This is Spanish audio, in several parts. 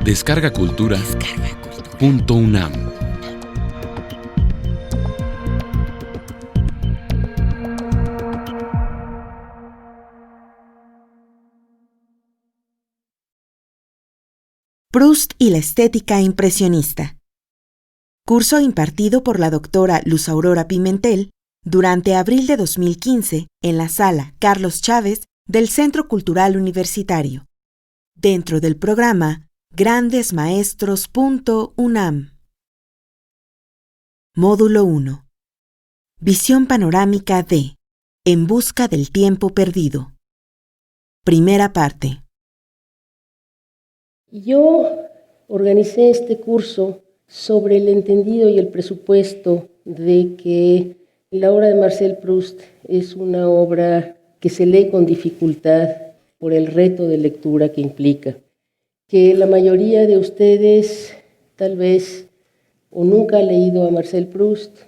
Descarga Cultura. .unam. Proust y la estética impresionista. Curso impartido por la doctora Luz Aurora Pimentel durante abril de 2015 en la sala Carlos Chávez del Centro Cultural Universitario, dentro del programa grandesmaestros.unam. Módulo 1. Visión panorámica de En busca del tiempo perdido. Primera parte. Yo organicé este curso sobre el entendido y el presupuesto de que la obra de Marcel Proust es una obra que se lee con dificultad por el reto de lectura que implica, que la mayoría de ustedes tal vez o nunca ha leído a Marcel Proust,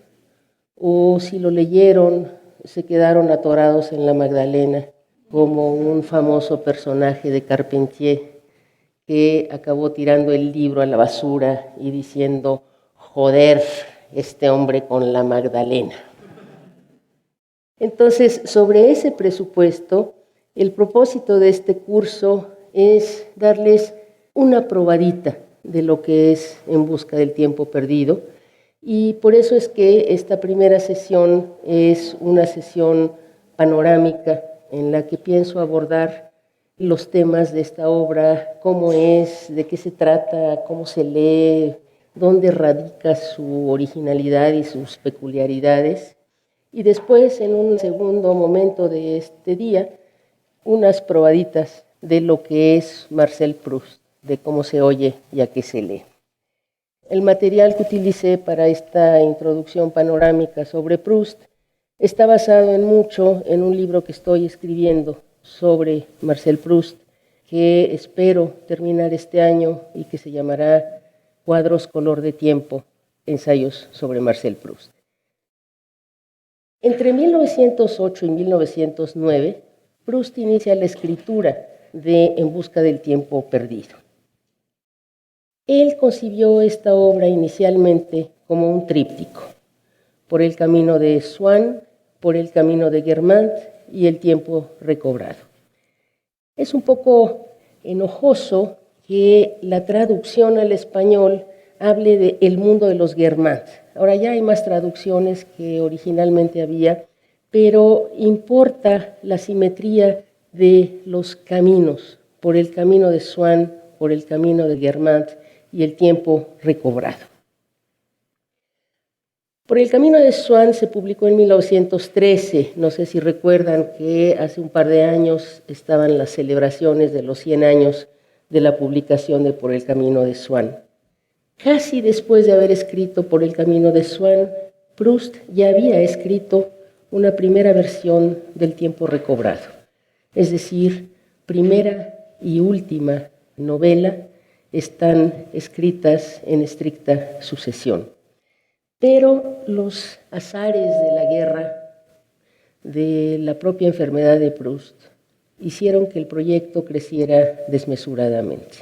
o si lo leyeron se quedaron atorados en la Magdalena, como un famoso personaje de Carpentier que acabó tirando el libro a la basura y diciendo: joder, este hombre con la Magdalena. Entonces, sobre ese presupuesto, el propósito de este curso es darles una probadita de lo que es En busca del tiempo perdido, y por eso es que esta primera sesión es una sesión panorámica en la que pienso abordar los temas de esta obra, cómo es, de qué se trata, cómo se lee, dónde radica su originalidad y sus peculiaridades. Y después, en un segundo momento de este día, unas probaditas de lo que es Marcel Proust, de cómo se oye y a qué se lee. El material que utilicé para esta introducción panorámica sobre Proust está basado en mucho en un libro que estoy escribiendo sobre Marcel Proust, que espero terminar este año y que se llamará Cuadros color de tiempo, ensayos sobre Marcel Proust. Entre 1908 y 1909, Proust inicia la escritura de En busca del tiempo perdido. Él concibió esta obra inicialmente como un tríptico, por el camino de Swann, por el camino de Guermantes y el tiempo recobrado. Es un poco enojoso que la traducción al español hable de El mundo de los Guermantes. Ahora ya hay más traducciones que originalmente había, pero importa la simetría de los caminos, por el camino de Swann, por el camino de Guermantes y el tiempo recobrado. Por el camino de Swann se publicó en 1913. No sé si recuerdan que hace un par de años estaban las celebraciones de los 100 años de la publicación de Por el camino de Swann. Casi después de haber escrito Por el camino de Swann, Proust ya había escrito una primera versión del tiempo recobrado, es decir, primera y última novela están escritas en estricta sucesión. Pero los azares de la guerra, de la propia enfermedad de Proust, hicieron que el proyecto creciera desmesuradamente.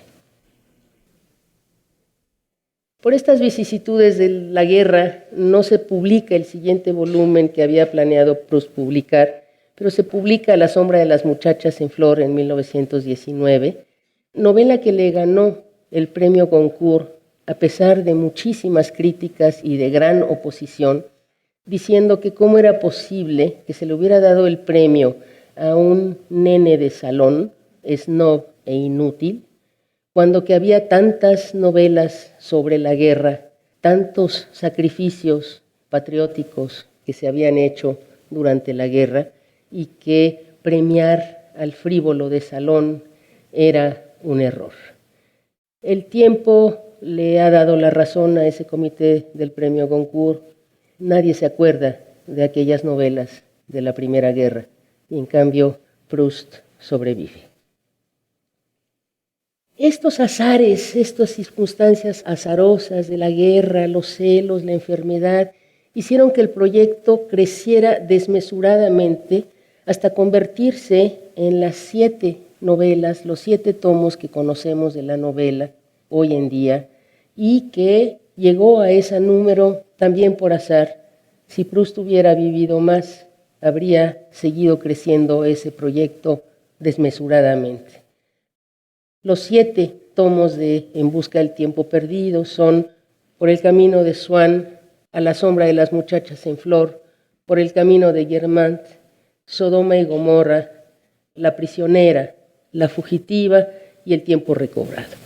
Por estas vicisitudes de la guerra no se publica el siguiente volumen que había planeado Proust publicar, pero se publica A la sombra de las muchachas en flor en 1919, novela que le ganó el premio Goncourt a pesar de muchísimas críticas y de gran oposición, diciendo que cómo era posible que se le hubiera dado el premio a un nene de salón, snob e inútil, cuando que había tantas novelas sobre la guerra, tantos sacrificios patrióticos que se habían hecho durante la guerra, y que premiar al frívolo de salón era un error. El tiempo le ha dado la razón a ese comité del premio Goncourt. Nadie se acuerda de aquellas novelas de la Primera Guerra, y en cambio Proust sobrevive. Estos azares, estas circunstancias azarosas de la guerra, los celos, la enfermedad, hicieron que el proyecto creciera desmesuradamente hasta convertirse en las 7 novelas, los 7 tomos que conocemos de la novela, hoy en día y que llegó a ese número también por azar. Si Proust hubiera vivido más, habría seguido creciendo ese proyecto desmesuradamente. Los 7 tomos de En busca del tiempo perdido son Por el camino de Swann, A la sombra de las muchachas en flor, Por el camino de Guermantes, Sodoma y Gomorra, La prisionera, La fugitiva y El tiempo recobrado.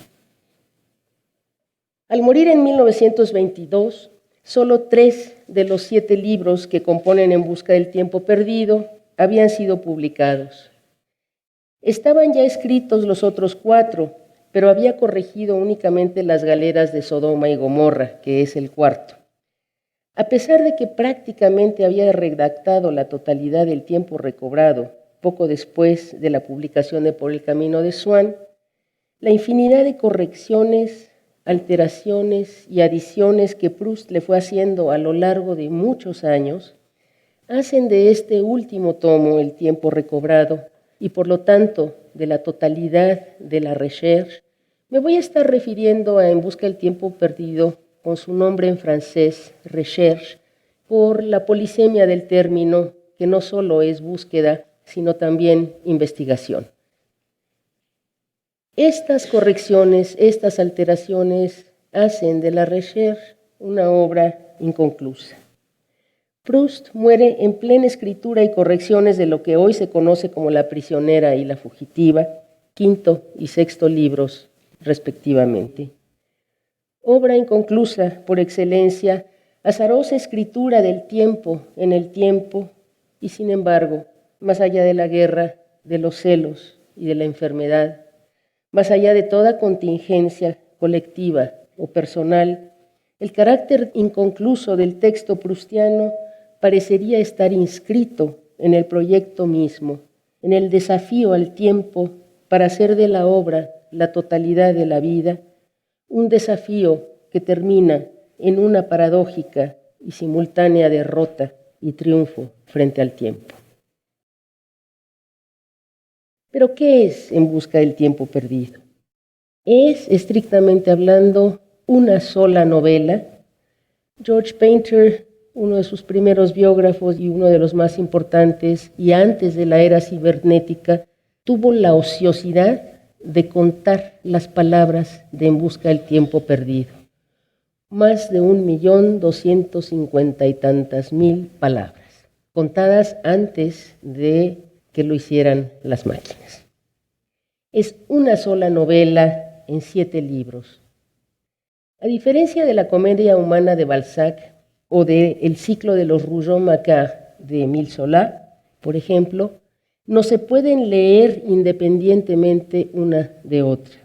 Al morir en 1922, solo 3 de los 7 libros que componen En busca del tiempo perdido habían sido publicados. Estaban ya escritos los otros 4, pero había corregido únicamente Las galeras de Sodoma y Gomorra, que es el 4. A pesar de que prácticamente había redactado la totalidad del tiempo recobrado, poco después de la publicación de Por el camino de Swann, la infinidad de correcciones, alteraciones y adiciones que Proust le fue haciendo a lo largo de muchos años hacen de este último tomo, El tiempo recobrado, y por lo tanto de la totalidad de la recherche, me voy a estar refiriendo a En busca del tiempo perdido con su nombre en francés, recherche, por la polisemia del término, que no solo es búsqueda, sino también investigación. Estas correcciones, estas alteraciones hacen de la recherche una obra inconclusa. Proust muere en plena escritura y correcciones de lo que hoy se conoce como La prisionera y La fugitiva, 5º y 6º libros, respectivamente. Obra inconclusa por excelencia, azarosa escritura del tiempo en el tiempo, y sin embargo, más allá de la guerra, de los celos y de la enfermedad, más allá de toda contingencia colectiva o personal, el carácter inconcluso del texto proustiano parecería estar inscrito en el proyecto mismo, en el desafío al tiempo para hacer de la obra la totalidad de la vida, un desafío que termina en una paradójica y simultánea derrota y triunfo frente al tiempo. ¿Pero qué es En busca del tiempo perdido? Es, estrictamente hablando, una sola novela. George Painter, uno de sus primeros biógrafos y uno de los más importantes, y antes de la era cibernética, tuvo la ociosidad de contar las palabras de En busca del tiempo perdido. Más de 1.250.000 y tantas palabras, contadas antes de que lo hicieran las máquinas. Es una sola novela en 7 libros. A diferencia de la comedia humana de Balzac o de El ciclo de los Rougon-Macquart de Émile Zola, por ejemplo, no se pueden leer independientemente una de otra.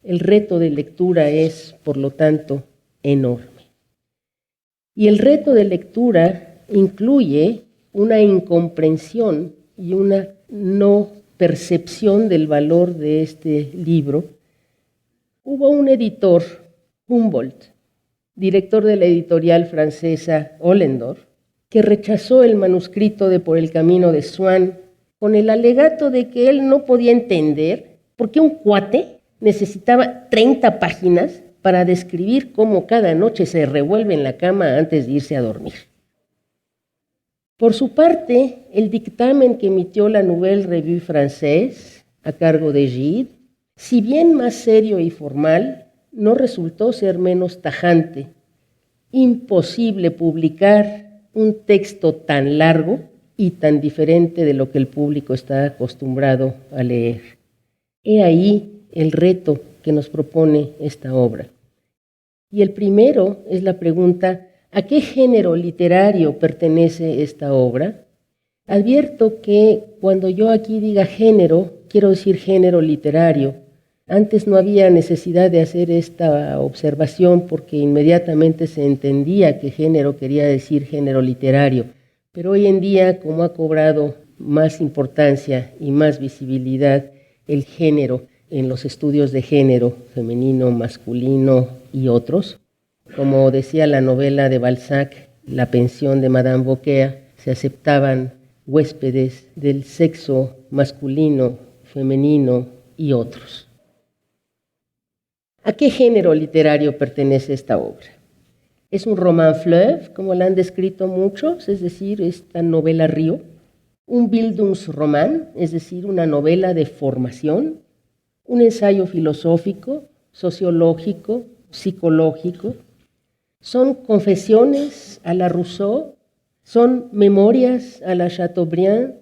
El reto de lectura es, por lo tanto, enorme. Y el reto de lectura incluye una incomprensión y una no percepción del valor de este libro. Hubo un editor, Humboldt, director de la editorial francesa Ollendorff, que rechazó el manuscrito de Por el camino de Swann con el alegato de que él no podía entender por qué un cuate necesitaba 30 páginas para describir cómo cada noche se revuelve en la cama antes de irse a dormir. Por su parte, el dictamen que emitió la Nouvelle Revue Française, a cargo de Gide, si bien más serio y formal, no resultó ser menos tajante. Imposible publicar un texto tan largo y tan diferente de lo que el público está acostumbrado a leer. He ahí el reto que nos propone esta obra. Y el primero es la pregunta: ¿a qué género literario pertenece esta obra? Advierto que cuando yo aquí diga género, quiero decir género literario. Antes no había necesidad de hacer esta observación porque inmediatamente se entendía que género quería decir género literario. Pero hoy en día, como ha cobrado más importancia y más visibilidad el género en los estudios de género, femenino, masculino y otros, como decía la novela de Balzac, La pensión de Madame Beaucaire, se aceptaban huéspedes del sexo masculino, femenino y otros. ¿A qué género literario pertenece esta obra? Es un roman fleuve, como la han descrito muchos, es decir, esta novela río, un Bildungsroman, es decir, una novela de formación, un ensayo filosófico, sociológico, psicológico, son confesiones a la Rousseau, son memorias a la Chateaubriand.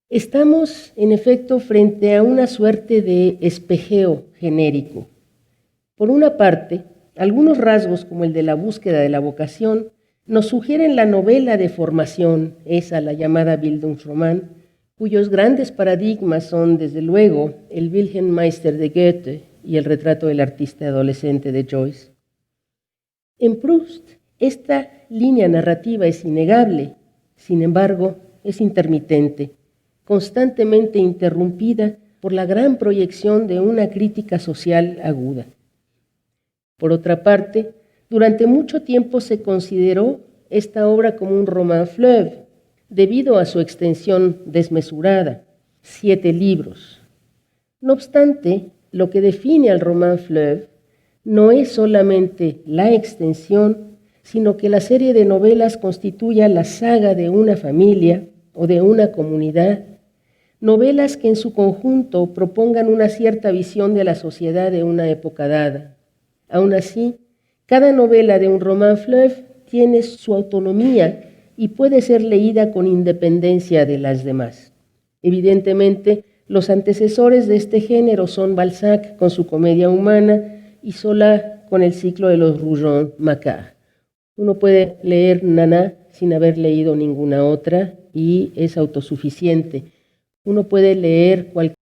Estamos, en efecto, frente a una suerte de espejeo genérico. Por una parte, algunos rasgos como el de la búsqueda de la vocación nos sugieren la novela de formación, esa la llamada Bildungsroman, cuyos grandes paradigmas son, desde luego, el Wilhelm Meister de Goethe y el retrato del artista adolescente de Joyce. En Proust, esta línea narrativa es innegable, sin embargo, es intermitente, constantemente interrumpida por la gran proyección de una crítica social aguda. Por otra parte, durante mucho tiempo se consideró esta obra como un roman fleuve, debido a su extensión desmesurada, 7 libros. No obstante, lo que define al roman fleuve no es solamente la extensión, sino que la serie de novelas constituye la saga de una familia o de una comunidad, novelas que en su conjunto propongan una cierta visión de la sociedad de una época dada. Aún así, cada novela de un roman fleuve tiene su autonomía y puede ser leída con independencia de las demás. Evidentemente, los antecesores de este género son Balzac con su Comedia Humana y Zola con el ciclo de los Rougon-Macquart. Uno puede leer Nana sin haber leído ninguna otra y es autosuficiente. Uno puede leer cualquier